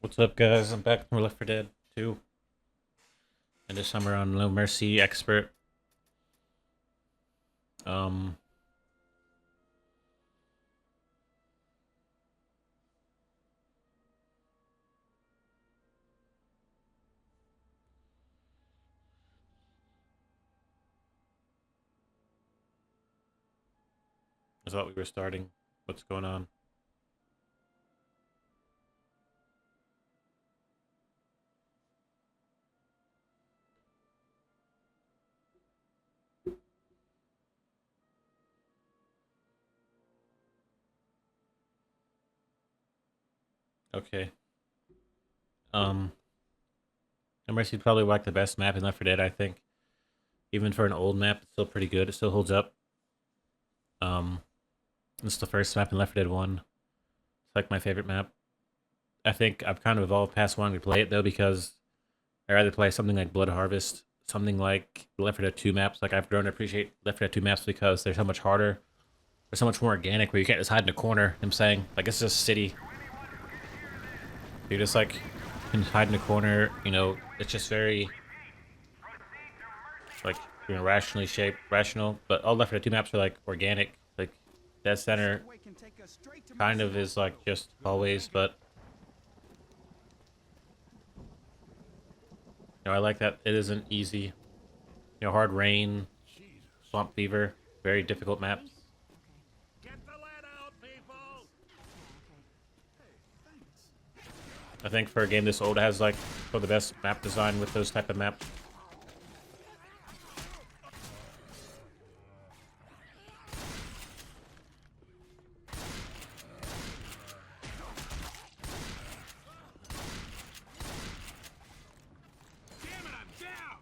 What's up, guys? I'm back from Left 4 Dead 2, and this summer on No Mercy Expert. Um, I thought we were starting. What's going on? Okay. Um, No Mercy's probably like the best map in Left 4 Dead, I think. Even for an old map, it's still pretty good. It still holds up. Um, it's the first map in Left 4 Dead 1. It's like my favorite map. I think I've kind of evolved past wanting to play it though because I rather play something like Blood Harvest, something like Left 4 Dead 2 maps. Like I've grown to appreciate Left 4 Dead 2 maps because they're so much harder. They're so much more organic where you can't just hide in a corner. You know what I'm saying, like, it's just a city. You just like can hide in a corner. It's just very like rationally shaped, rational. But all Left 4 Dead 2 maps are like organic. Like Dead Center kind of is like just always, but I like that it isn't easy. Hard rain, swamp fever, very difficult maps. I think for a game this old, it has like some of the best map design with those type of maps.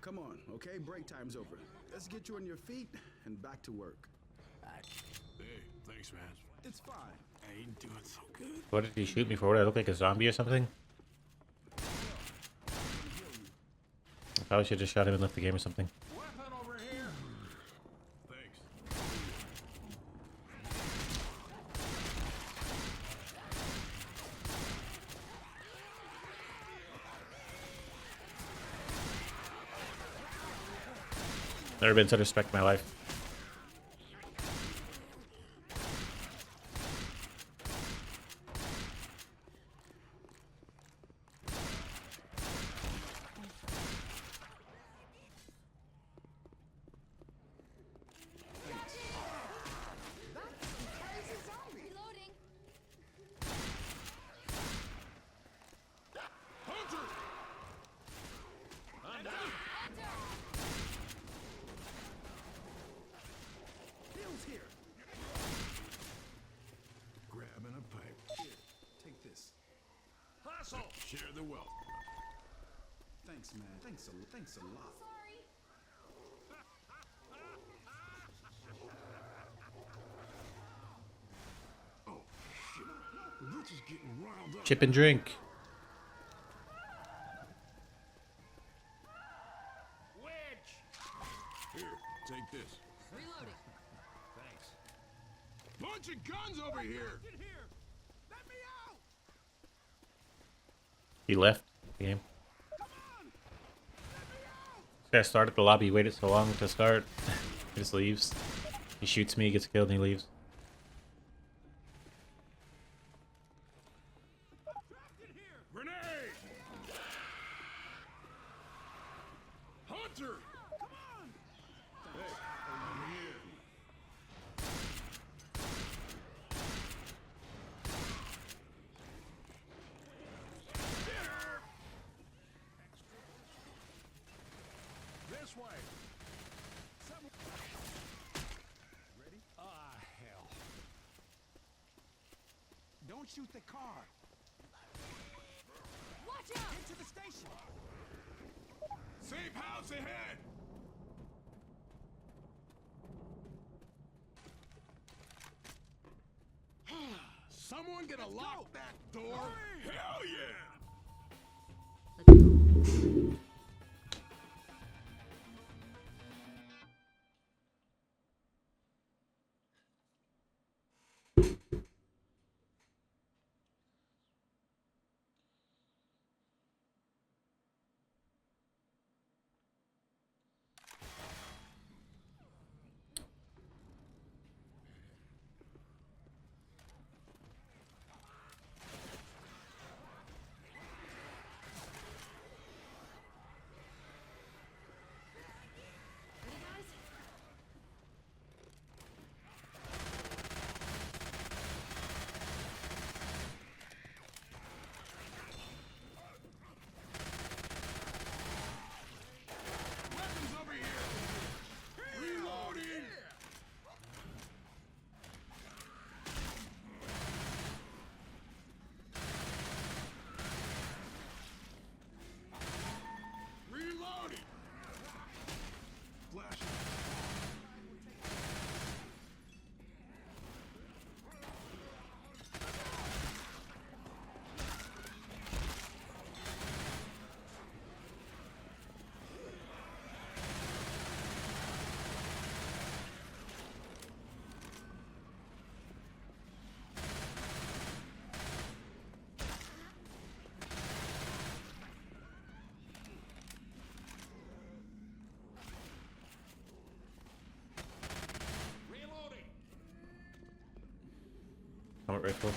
Come on, okay? Break time's over. Let's get you on your feet and back to work. Hey, thanks, man. It's fine. I ain't doing so good. What did he shoot me for? Did I look like a zombie or something? I probably should have just shot him and left the game or something. Weapon over here. Thanks. Never been such respect in my life. Hunter! I'm down. Bill's here. Grabbing a pipe. Here, take this. Hustle! Share the wealth. Thanks, man. Thanks a lot. Oh, shit. Rich is getting riled up. Chip and drink. Here, take this. Reloading. Thanks. Bunch of guns over here! Get here! Let me out! He left the game. Come on! Let me out! This guy started the lobby. He waited so long to start. He just leaves. He shoots me, gets killed, and he leaves. Trapped in here! Grenade! Hunter! Come on! Hey, over here. This way. Ready? Ah, hell. Don't shoot the car. Watch out! Get to the station. Safe house ahead! Someone gonna lock that door? Hell yeah! Assault rifle.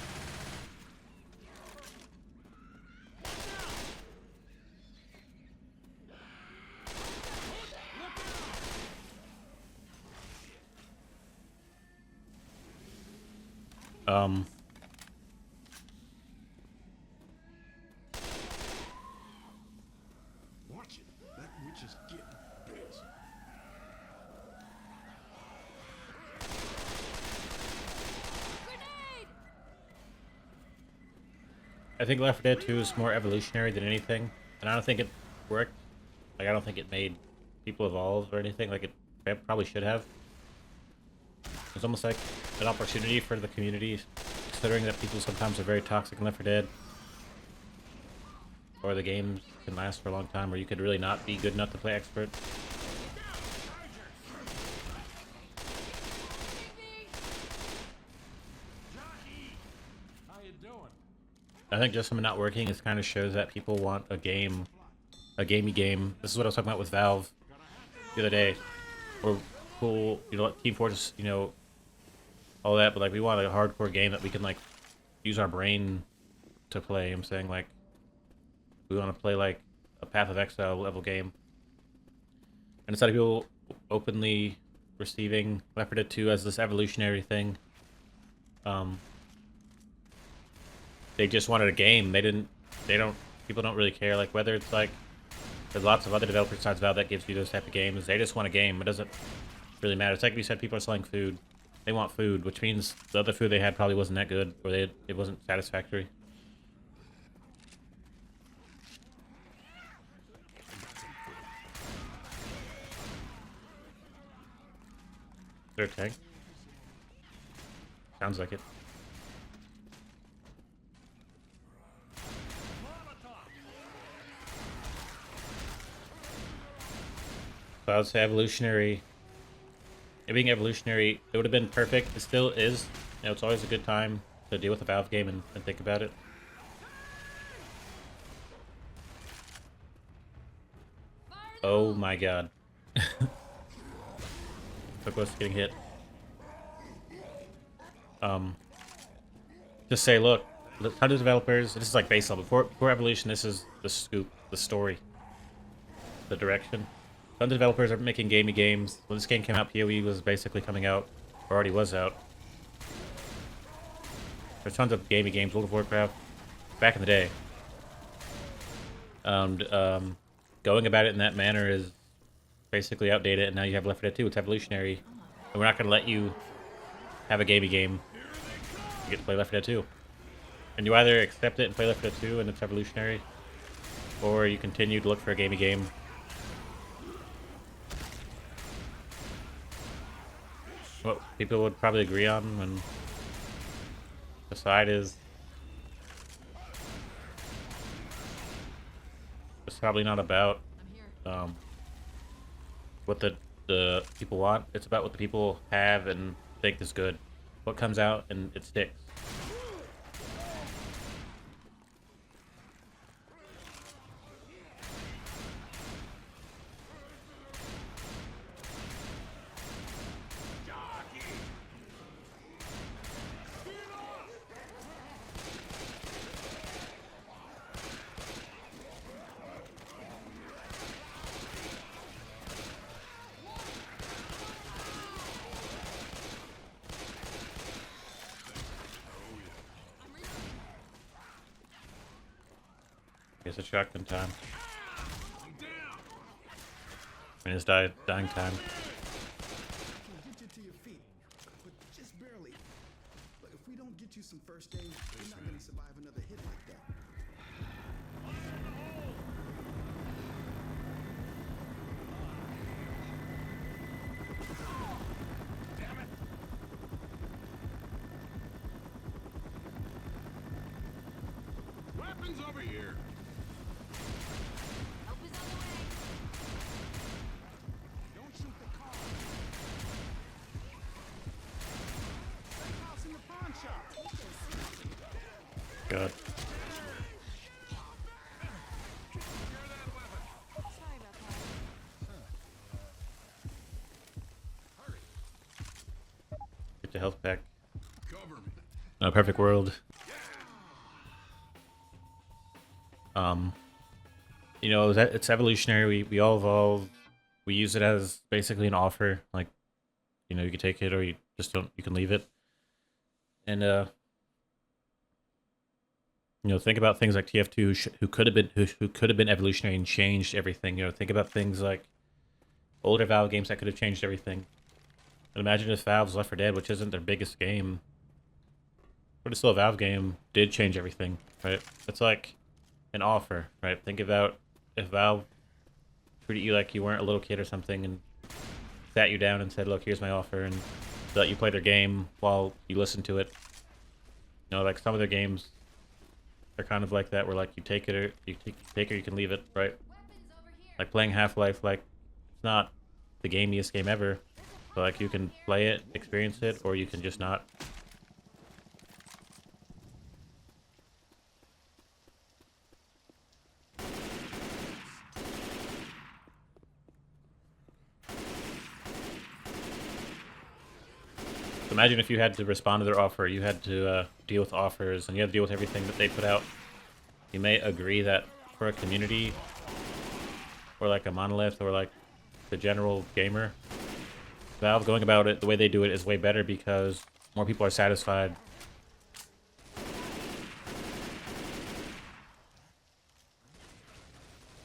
Watch it. That witch is getting pissed. I think Left 4 Dead 2 is more evolutionary than anything, and I don't think it worked. Like, I don't think it made people evolve or anything. Like, it probably should have. It's almost like an opportunity for the community, considering that people sometimes are very toxic in Left 4 Dead. Or the games can last for a long time, or you could really not be good enough to play expert. How you doing? I think just something not working is kind of shows that people want a game, a gamey game. This is what I was talking about with Valve the other day. We're cool, you know, like Team Fortress, you know, all that, but like we want a hardcore game that we can like use our brain to play. I'm saying like we want to play like a Path of Exile level game. And instead of people openly receiving Left 4 Dead 2 as this evolutionary thing, they just wanted a game. People don't really care. Like whether it's like, there's lots of other developers besides Valve that gives you those type of games. They just want a game. It doesn't really matter. It's like we said, people are selling food. They want food, which means the other food they had probably wasn't that good, or it wasn't satisfactory. Is there a tank? Sounds like it. So I would say evolutionary. It being evolutionary, it would have been perfect. It still is. You know, it's always a good time to deal with a Valve game and think about it. Oh my god. So close to getting hit. Just say, look, tons of developers, this is like base level. Before Evolution, this is the scoop, the story, the direction. Tons of developers are making gamey games. When this game came out, PoE was basically coming out, or already was out. There's tons of gamey games, World of Warcraft, back in the day. And going about it in that manner is basically outdated, and now you have Left 4 Dead 2, it's evolutionary. And we're not going to let you have a gamey game. You get to play Left 4 Dead 2. And you either accept it and play Left 4 Dead 2 and it's evolutionary, or you continue to look for a gamey game. What people would probably agree on and decide is it's probably not about what the people want. It's about what the people have and think is good. What comes out and it sticks. Guess it's shotgun time. I mean, it's dying time. Get you to your feet, but just barely. But if we don't get you some first aid, you're not gonna survive another hit like that. Weapons over here. Help is on the way. Don't shoot the car. Safe house in the pawn shop. God. Sorry about that. Get the health pack. Cover me. No perfect world. You know, it's evolutionary. We all evolve. We use it as basically an offer. Like, you know, you can take it or you just don't. You can leave it. And you know, think about things like TF2, who could have been who could have been evolutionary and changed everything. You know, think about things like older Valve games that could have changed everything. And imagine if Valve's Left 4 Dead, which isn't their biggest game, but it's still a Valve game, did change everything, right? It's like an offer, right? Think about if Valve treated you like you weren't a little kid or something and sat you down and said, look, here's my offer, and let you play their game while you listen to it. You know, like some of their games, they're kind of like that, where like you take it or you take it or you can leave it, right? Like playing Half-Life, like it's not the gamiest game ever, but like you can play it, experience it, or you can just not. Imagine if you had to respond to their offer, you had to deal with offers, and you had to deal with everything that they put out. You may agree that for a community, or like a monolith, or like the general gamer, Valve going about it the way they do it is way better because more people are satisfied.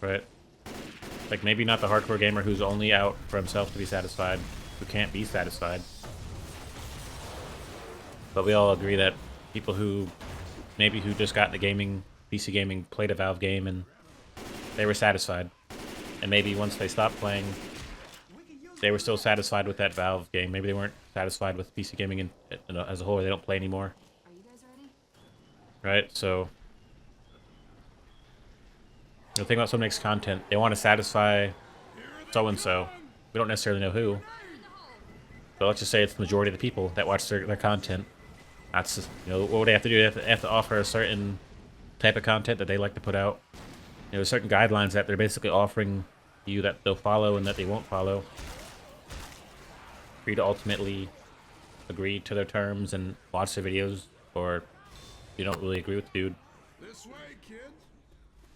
Right? Like maybe not the hardcore gamer who's only out for himself to be satisfied, who can't be satisfied. But we all agree that people who who just got into gaming, PC gaming, played a Valve game and they were satisfied. And maybe once they stopped playing, they were still satisfied with that Valve game. Maybe they weren't satisfied with PC gaming as a whole, or they don't play anymore. Are you guys ready? Right? So, you know, think about someone makes content. They want to satisfy so-and-so. We don't necessarily know who. But let's just say it's the majority of the people that watch their content. That's just, you know, what would they have to do? They have to offer a certain type of content that they like to put out. You know, certain guidelines that they're basically offering you that they'll follow and that they won't follow. For you to ultimately agree to their terms and watch their videos, or you don't really agree with the dude. This way, kids.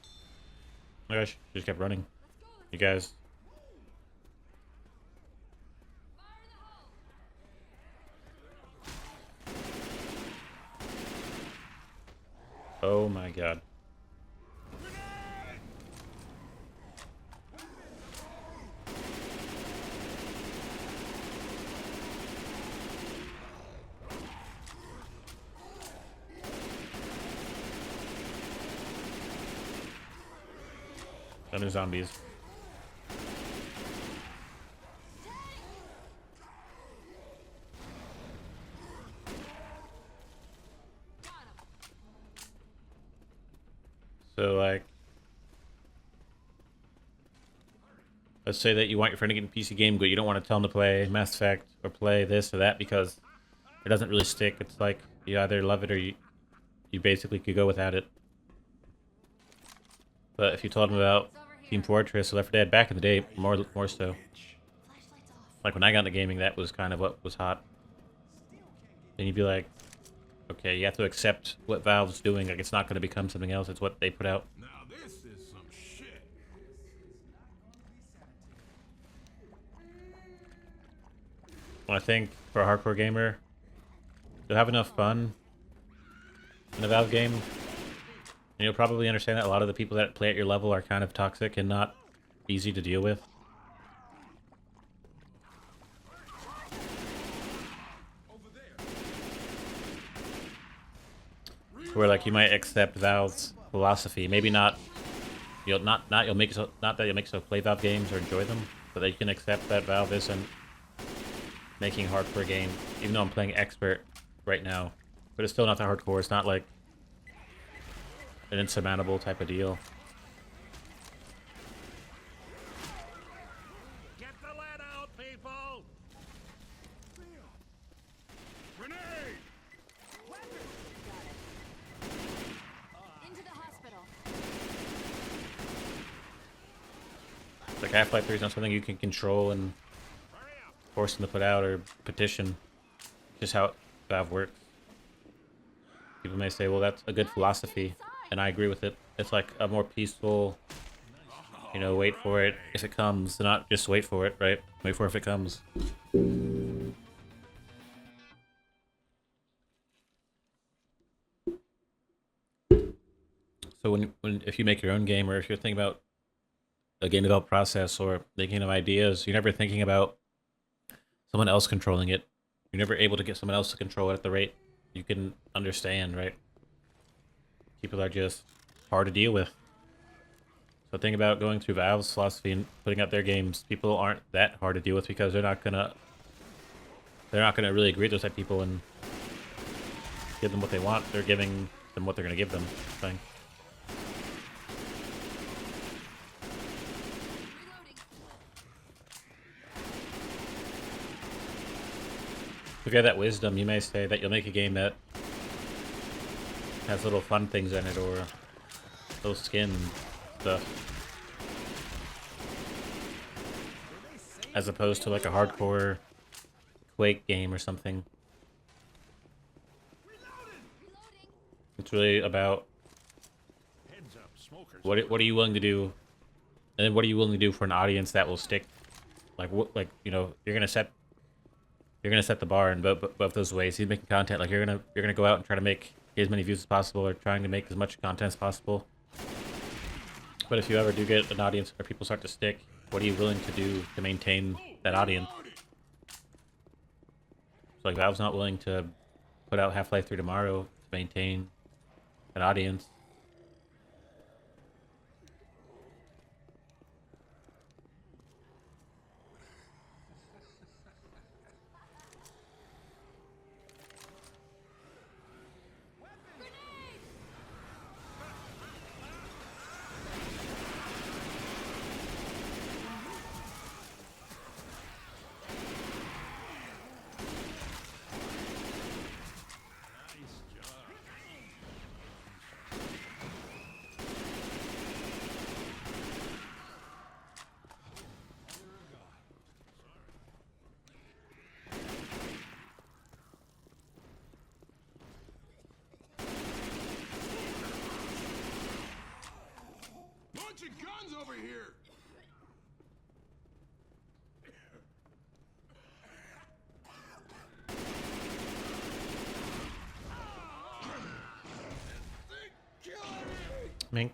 Oh my gosh, just kept running. You guys. Oh my god. Other zombies. So, like, let's say that you want your friend to get a PC game, but you don't want to tell him to play Mass Effect or play this or that because it doesn't really stick. It's like you either love it or you basically could go without it. But if you told him about Team Fortress or Left 4 Dead back in the day, more so. Flashlights off. Like when I got into gaming, that was kind of what was hot. Then you'd be like, okay, you have to accept what Valve's doing. Like it's not going to become something else. It's what they put out. Now this is some shit. Well, I think for a hardcore gamer, you'll have enough fun in a Valve game. And you'll probably understand that a lot of the people that play at your level are kind of toxic and not easy to deal with. Where like you might accept Valve's philosophy, maybe not you'll make so, not that you'll make so play Valve games or enjoy them, but that you can accept that Valve isn't making hardcore games. Even though I'm playing expert right now, but it's still not that hardcore. It's not like an insurmountable type of deal. Get the lead out, people. Grenade. Into the hospital. Like Half-Life 3 is not something you can control and Hurry up. force them to put out or petition. Just how Valve works. people may say, well, that's a good philosophy, and I agree with it. It's like a more peaceful, you know, wait for it if it comes, not just wait for it, right? Wait for it if it comes. So if you make your own game, or if you're thinking about a game development process or thinking of ideas, you're never thinking about someone else controlling it. You're never able to get someone else to control it at the rate you can understand, right? People are just hard to deal with. So think about going through Valve's philosophy and putting out their games. People aren't that hard to deal with because they're not gonna really agree with those type of people and give them what they want. They're giving them what they're gonna give them. Thing. If you have that wisdom, you may say that you'll make a game that has little fun things in it, or little skin stuff, as opposed to like a hardcore Quake game or something. It's really about what are you willing to do, and then what are you willing to do for an audience that will stick. Like you know, you're gonna set the bar in both those ways. He's making content, like you're gonna go out and try to make as many views as possible, or trying to make as much content as possible. But if you ever do get an audience where people start to stick, what are you willing to do to maintain that audience? So like Valve's not willing to put out Half-Life 3 tomorrow to maintain an audience. Bunch of guns over here. Mink.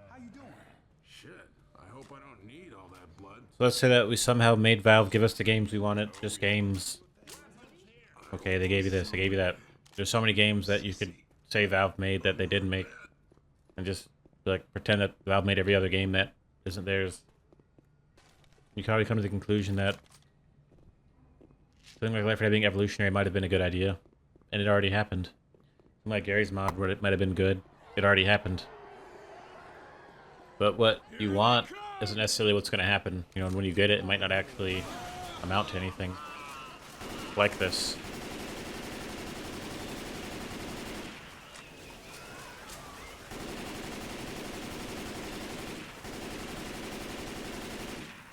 How you doing? Shit, I hope I don't need all that blood. So let's say that we somehow made Valve give us the games we wanted, just games. Okay, they gave you this, they gave you that. There's so many games that you could say Valve made that they didn't make, and just like pretend that Valve made every other game that isn't theirs. You can probably come to the conclusion that something like Left 4 Dead being evolutionary might have been a good idea, and it already happened. Something like Gary's mod, where it might have been good, it already happened. But what you want isn't necessarily what's going to happen. You know, and when you get it, it might not actually amount to anything like this.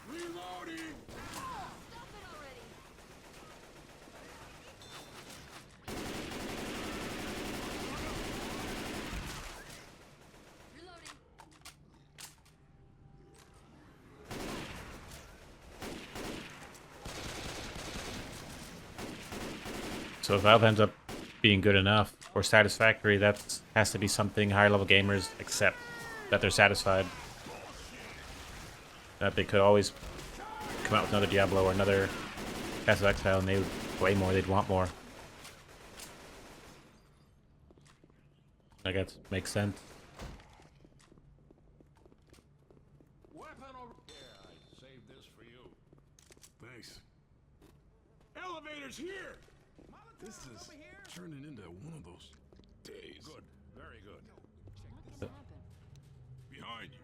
Reloading. So if Valve ends up being good enough or satisfactory, that has to be something higher level gamers accept, that they're satisfied. That they could always come out with another Diablo or another Path of Exile, and they would way more, they'd want more. I guess makes sense. Weapon over here. I saved this for you. Thanks. Elevator's here. This is turning into one of those days. Good. Very good. Behind you.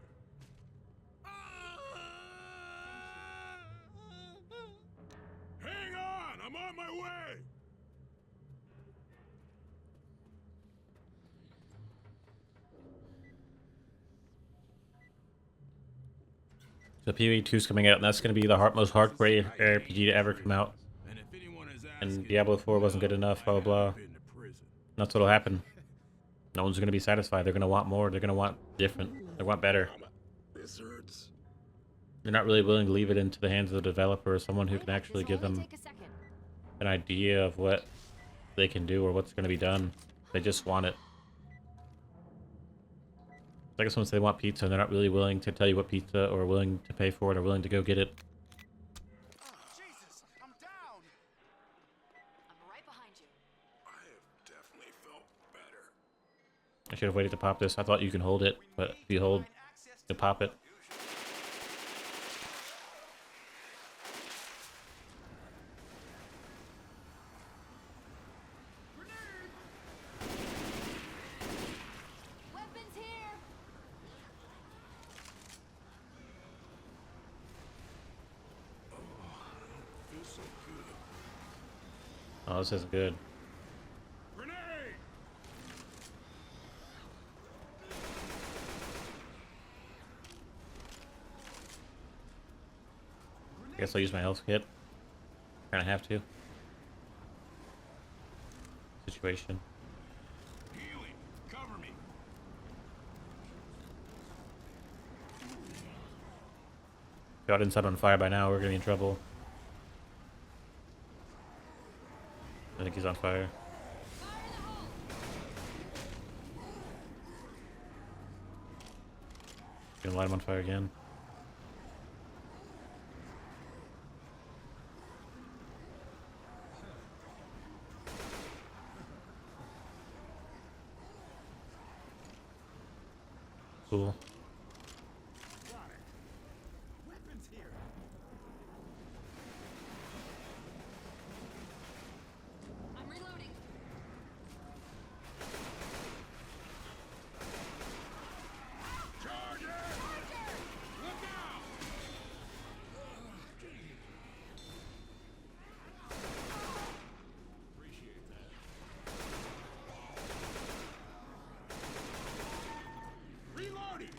Hang on! I'm on my way! So PoE 2 is coming out, and that's going to be the most hardcore RPG to ever come out. And if anyone has and Diablo 4 wasn't good enough, blah, blah, blah. Been to prison. That's what'll happen. No one's going to be satisfied. They're going to want more. They're going to want different. They want better. This hurts. They're not really willing to leave it into the hands of the developer or someone who can actually give them an idea of what they can do or what's going to be done. They just want it. It's like if someone says they want pizza and they're not really willing to tell you what pizza or willing to pay for it or willing to go get it. Jesus, I'm down. I'm right behind you. I have definitely felt better. I should have waited to pop this. I thought you can hold it, but if you hold, you'll pop it. Weapons here. Feels so good. Oh, this isn't good. Grenade! I guess I'll use my health kit. Kind of have to. Situation. Healing! Cover me! Got inside on fire by now. We're gonna be in trouble. I think he's on fire. Gonna light him on fire again. Cool. Weapons here. I'm reloading. Charge it! Look out! Appreciate that. Reloading!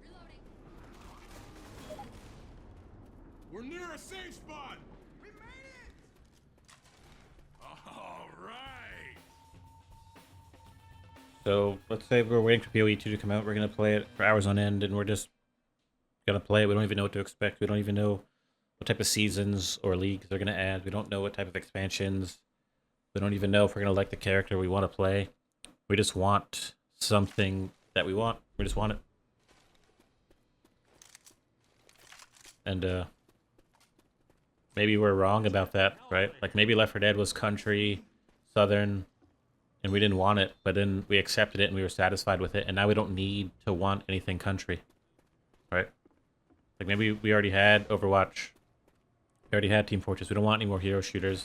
Reloading. We're near a safe spot! We made it. All right! So let's say we're waiting for PoE 2 to come out. We're gonna play it for hours on end, and we're just gonna play it. We don't even know what to expect. We don't even know what type of seasons or leagues they're gonna add. We don't know what type of expansions. We don't even know if we're gonna like the character we want to play. We just want something that we want. We just want it. And maybe we're wrong about that, right? Like maybe Left 4 Dead was country, southern, and we didn't want it, but then we accepted it and we were satisfied with it, and now we don't need to want anything country, right? Like maybe we already had Overwatch, we already had Team Fortress. We don't want any more hero shooters,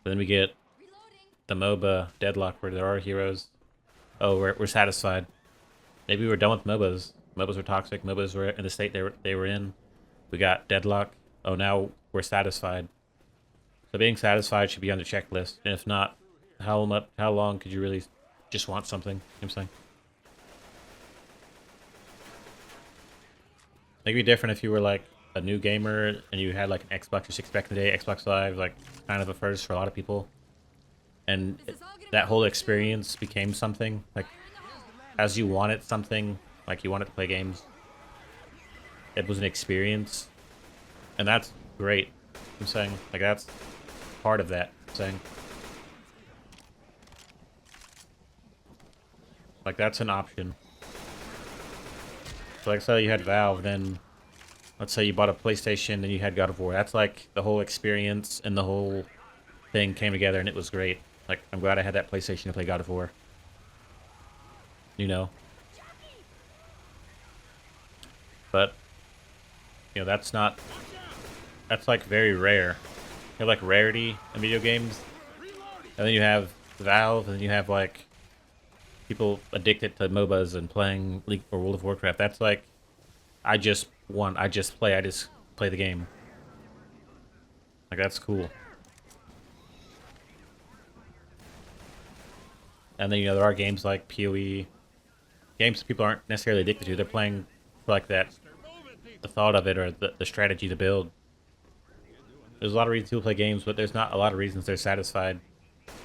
but then we get Reloading. the MOBA Deadlock where there are heroes. Oh, we're satisfied. Maybe we're done with MOBAs. MOBAs were toxic. MOBAs were in the state they were in. We got Deadlock. Oh, now we're satisfied. So being satisfied should be on the checklist. And if not, how long could you really just want something? You know what I'm saying? Maybe different if you were like a new gamer and you had like an Xbox 360 back in the day, Xbox Live, like kind of a first for a lot of people. And that whole experience became something like as you wanted something, like you wanted to play games. It was an experience, and that's great. I'm saying like that's part of that. I'm saying like that's an option. So like say you had Valve, then let's say you bought a PlayStation, then you had God of War. That's like the whole experience and the whole thing came together, and it was great. Like I'm glad I had that PlayStation to play God of War. You know. But you know that's like very rare. You have like rarity in video games, and then you have Valve, and then you have like people addicted to MOBAs and playing League or World of Warcraft. That's like I just play the game. Like that's cool. And then you know there are games like PoE, games that people aren't necessarily addicted to. They're playing for like that, the thought of it or the strategy to build. There's a lot of reasons people play games, but there's not a lot of reasons they're satisfied. Guys,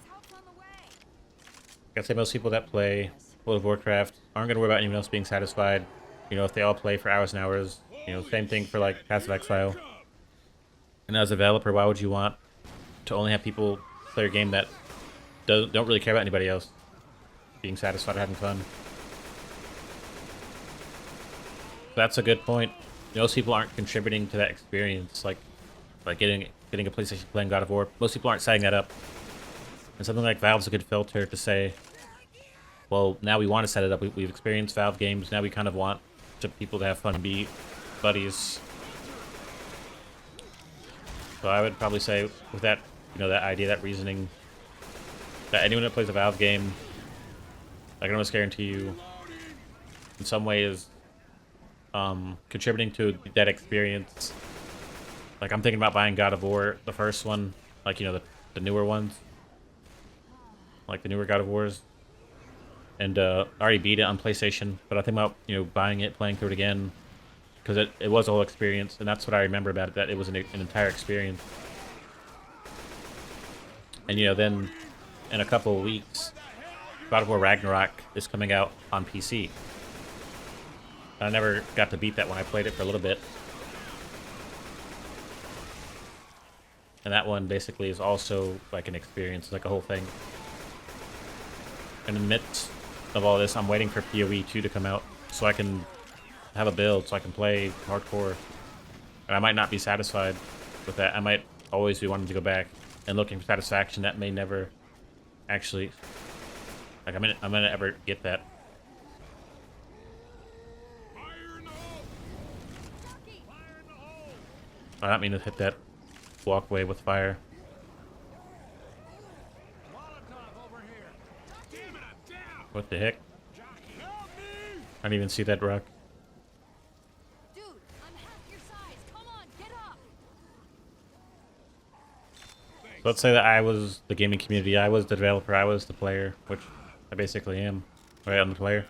help's on the way. I'd say most people that play World of Warcraft aren't going to worry about anyone else being satisfied. You know, if they all play for hours and hours, you know, same thing for like Path of Exile. And as a developer, why would you want to only have people play your game that don't really care about anybody else being satisfied or having fun? That's a good point. Most people aren't contributing to that experience, like getting a PlayStation playing God of War. Most people aren't setting that up. And something like Valve's a good filter to say, well, now we want to set it up. We've experienced Valve games. Now we kind of want people to have fun and be buddies. So I would probably say with that, you know, that idea, that reasoning, that anyone that plays a Valve game, I can almost guarantee you, in some way is contributing to that experience. Like, I'm thinking about buying God of War, the first one, like, you know, the newer ones, like the newer God of Wars, and I already beat it on PlayStation, but I think about, you know, buying it, playing through it again, because it was a whole experience, and that's what I remember about it, that it was an entire experience. And, you know, then in a couple of weeks, God of War Ragnarok is coming out on PC. I never got to beat that when I played it for a little bit. And that one basically is also like an experience, it's like a whole thing. In the midst of all this, I'm waiting for PoE 2 to come out so I can have a build, so I can play hardcore. And I might not be satisfied with that. I might always be wanting to go back and looking for satisfaction that may never actually, like, I'm gonna ever get that. I don't mean to hit that walkway with fire. What the heck? I didn't even see that rock. Dude, I'm half your size. Come on, get up. So let's say that I was the gaming community, I was the developer, I was the player, which I basically am. Right, I'm the player.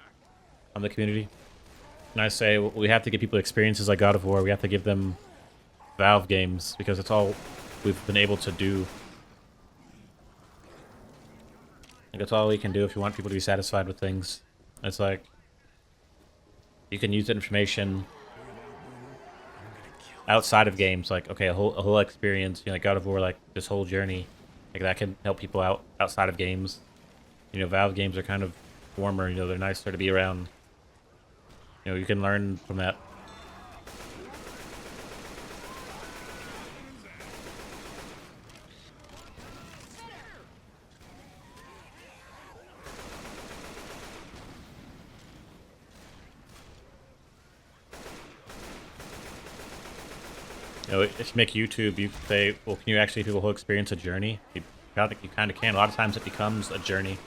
I'm the community. And I say, well, we have to give people experiences like God of War. We have to give them Valve games, because it's all we've been able to do. Like, that's all we can do if you want people to be satisfied with things. It's like, you can use that information outside of games, like, okay, a whole experience, you know, like God of War, like this whole journey, like that can help people out outside of games. You know, Valve games are kind of warmer, you know, they're nicer to be around. You know, you can learn from that. You know, if you make YouTube, you say, well, can you actually people who experience a journey? You kind of can. A lot of times it becomes a journey.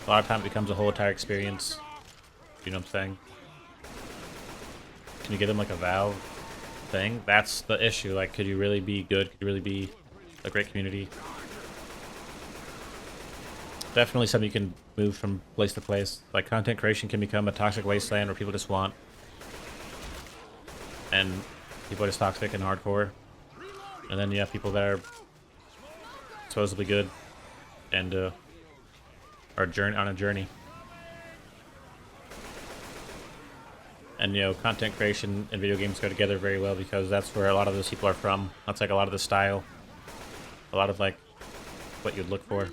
A lot of times it becomes a whole entire experience. You know what I'm saying? Can you get them like a Valve thing? That's the issue. Like, could you really be good? Could you really be a great community? Definitely something you can move from place to place. Like, content creation can become a toxic wasteland where people just want, and people are just toxic and hardcore. And then you have people that are supposedly good and are on a journey. And, you know, content creation and video games go together very well because that's where a lot of those people are from. That's like a lot of the style. A lot of like what you'd look for.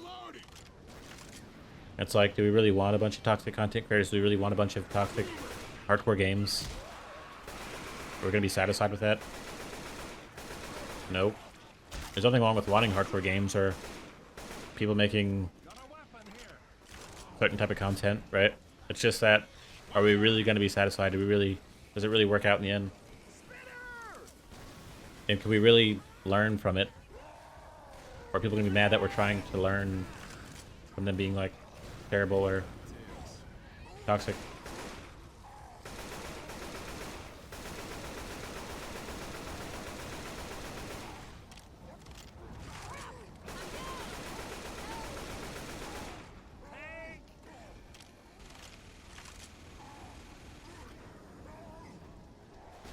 It's like, do we really want a bunch of toxic content creators? Do we really want a bunch of toxic hardcore games? We're gonna be satisfied with that? Nope. There's nothing wrong with wanting hardcore games or people making certain type of content, right? It's just that, are we really gonna be satisfied? Does it really work out in the end? And can we really learn from it? Or are people gonna be mad that we're trying to learn from them being like terrible or toxic?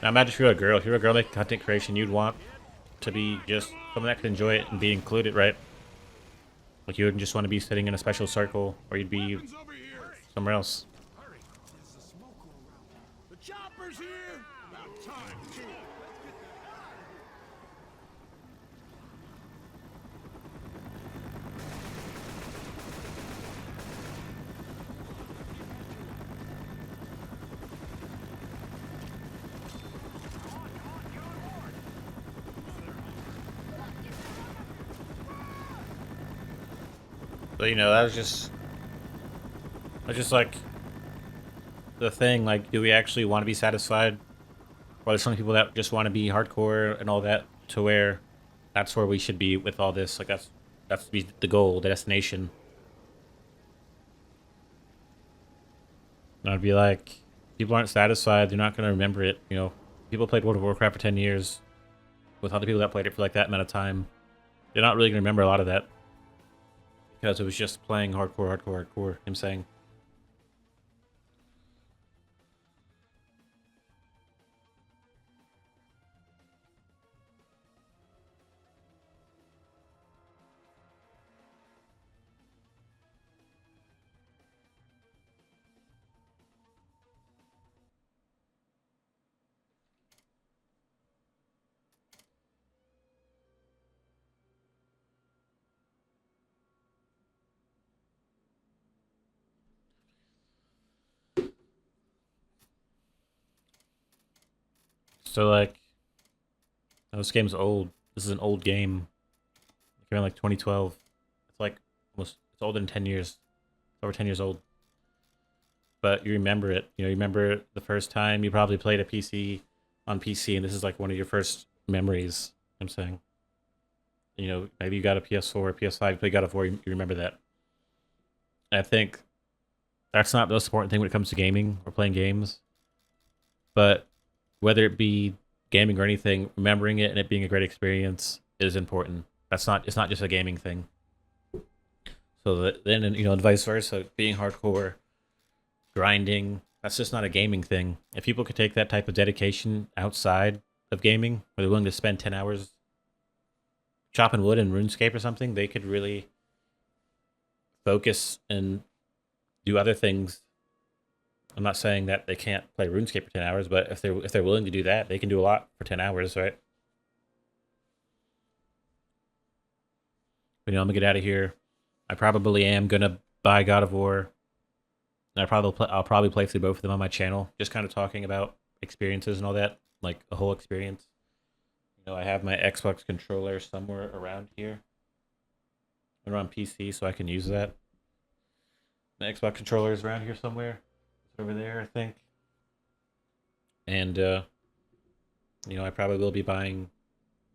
Now imagine if you're a girl. If you're a girl making content creation, you'd want to be just someone that could enjoy it and be included, right? Like you wouldn't just want to be sitting in a special circle, or you'd be Weapons over here. somewhere else. Hurry. There's a smoker around. The chopper's here. About time, too. But you know, that's just like the thing. Like, do we actually want to be satisfied? Or there's some people that just want to be hardcore and all that, to where that's where we should be with all this. Like that's be the goal, the destination. And I'd be like, people aren't satisfied. They're not gonna remember it. You know, people played World of Warcraft for 10 years. With other people that played it for like that amount of time, they're not really gonna remember a lot of that. Because it was just playing hardcore, hardcore, hardcore. I'm saying. So like, this game's old. This is an old game. It came out like 2012. It's like almost, it's older than 10 years. It's over 10 years old. But you remember it. You know, you remember the first time you probably played a PC on PC, and this is like one of your first memories. I'm saying. You know, maybe you got a PS4 or PS5, but you got a 4. You remember that. And I think that's not the most important thing when it comes to gaming or playing games. But whether it be gaming or anything, remembering it and it being a great experience is important. It's not just a gaming thing. So then, you know, and vice versa, being hardcore, grinding, that's just not a gaming thing. If people could take that type of dedication outside of gaming, where they're willing to spend 10 hours chopping wood in RuneScape or something, they could really focus and do other things. I'm not saying that they can't play RuneScape for 10 hours, but if they're willing to do that, they can do a lot for 10 hours, right? But, you know, I'm gonna get out of here. I probably am gonna buy God of War. And I'll probably play through both of them on my channel, just kind of talking about experiences and all that, like a whole experience. You know, I have my Xbox controller somewhere around here. I'm on PC, so I can use that. The Xbox controller is around here somewhere. Over there, I think. And you know, I probably will be buying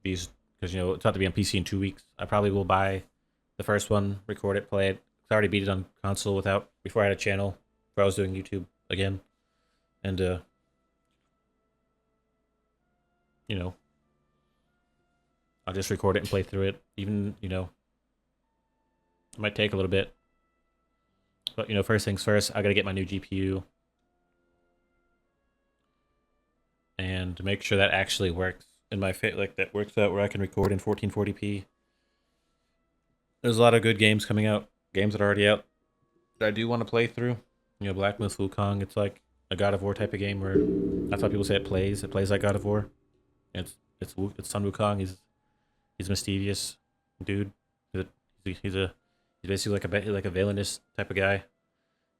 these because, you know, it's about to be on PC in 2 weeks. I probably will buy the first one, record it, play it. I already beat it on console before I had a channel, before I was doing YouTube again. And you know, I'll just record it and play through it. Even, you know, it might take a little bit. But, you know, first things first, I gotta get my new GPU. And to make sure that actually works in my like that works out where I can record in 1440p. There's a lot of good games coming out, games that are already out that I do want to play through. You know, Black Myth Wukong, it's like a God of War type of game where that's how people say it plays. It plays like God of War. It's Sun Wukong. He's a mischievous dude. He's basically like a villainous type of guy.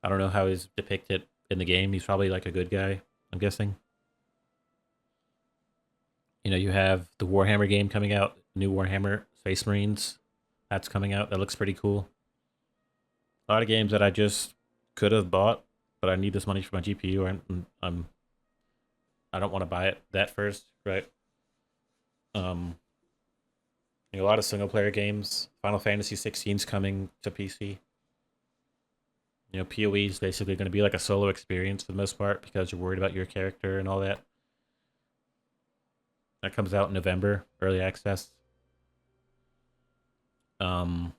I don't know how he's depicted in the game. He's probably like a good guy, I'm guessing. You know, you have the Warhammer game coming out, new Warhammer Space Marines. That's coming out. That looks pretty cool. A lot of games that I just could have bought, but I need this money for my GPU, and I don't want to buy it that first, right? You know, a lot of single player games. Final Fantasy 16's coming to PC. You know, PoE is basically going to be like a solo experience for the most part because you're worried about your character and all that. That comes out in November, early access. November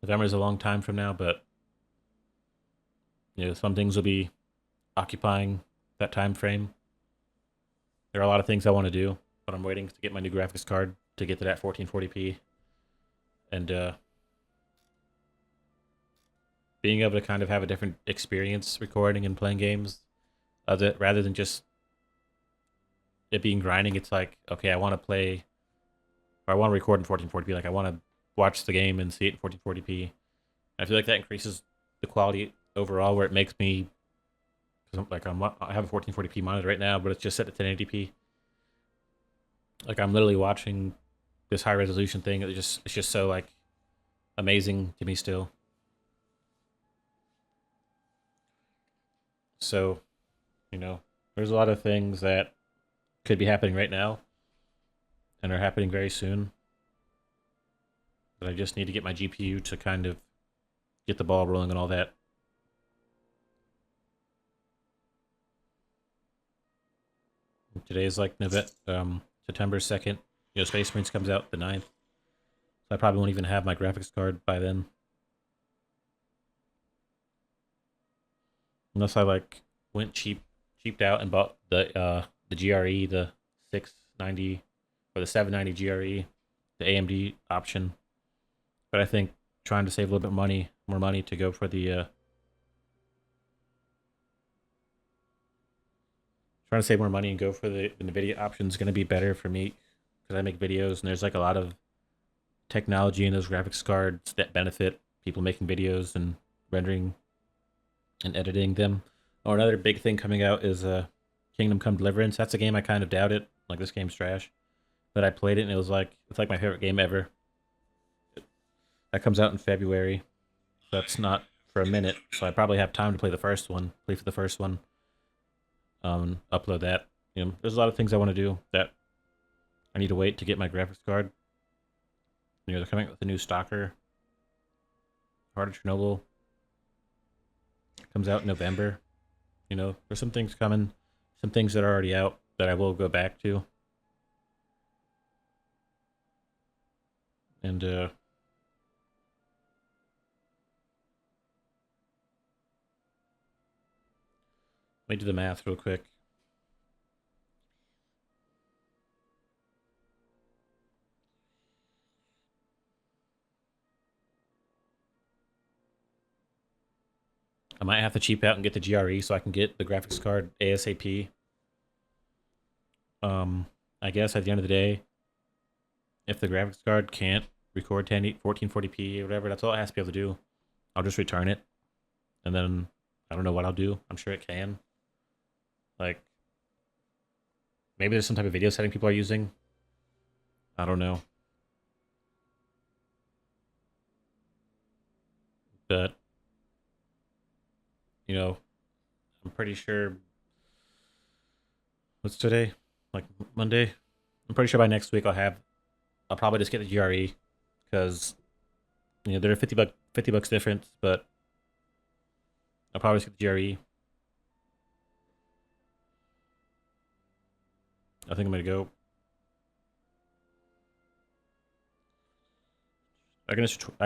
is a long time from now, but you know, some things will be occupying that time frame. There are a lot of things I want to do, but I'm waiting to get my new graphics card to get to that 1440p. And being able to kind of have a different experience recording and playing games, rather than just it being grinding. It's like, okay, I want to play, or I want to record in 1440p. Like I want to watch the game and see it in 1440p. I feel like that increases the quality overall, where it makes me, like I have a 1440p monitor right now, but it's just set to 1080p. Like I'm literally watching this high resolution thing. It's just so like amazing to me still. So, there's a lot of things that could be happening right now and are happening very soon. But I just need to get my GPU to kind of get the ball rolling and all that. Today's like September 2nd. Space Marines comes out the 9th. So I probably won't even have my graphics card by then. Unless I like went cheaped out and bought the GRE, the 690 or the 790 GRE, the AMD option. But I think trying to save a little bit more money to go for the trying to save more money and go for the NVIDIA option is going to be better for me because I make videos and there's like a lot of technology in those graphics cards that benefit people making videos and rendering and editing them. Oh, another big thing coming out is Kingdom Come Deliverance. That's a game I kind of doubted. Like, this game's trash. But I played it and it's like my favorite game ever. That comes out in February. That's not for a minute, so I probably have time to play the first one. Play for the first one. Upload that. There's a lot of things I want to do that I need to wait to get my graphics card. They're coming out with a new Stalker. Heart of Chernobyl comes out in November. There's some things coming, some things that are already out that I will go back to. And let me do the math real quick. I might have to cheap out and get the GRE so I can get the graphics card ASAP. I guess at the end of the day, if the graphics card can't record 1440p or whatever, that's all it has to be able to do. I'll just return it. And then I don't know what I'll do. I'm sure it can. Like, maybe there's some type of video setting people are using. I don't know. But, I'm pretty sure. What's today? Like Monday? I'm pretty sure by next week I'll probably just get the GRE because they're 50 bucks difference, but I'll probably just get the GRE. I think I'm gonna go. I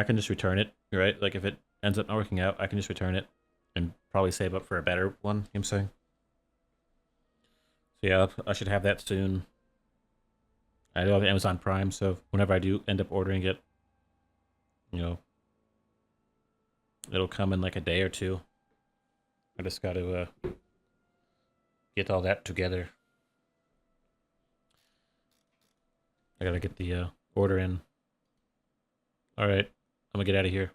can just return it, right? Like if it ends up not working out, I can just return it and probably save up for a better one. You know what I'm saying? So yeah, I should have that soon. I do have Amazon Prime, so whenever I do end up ordering it, it'll come in like a day or two. I just got to get all that together. I gotta get the order in. All right, I'm gonna get out of here.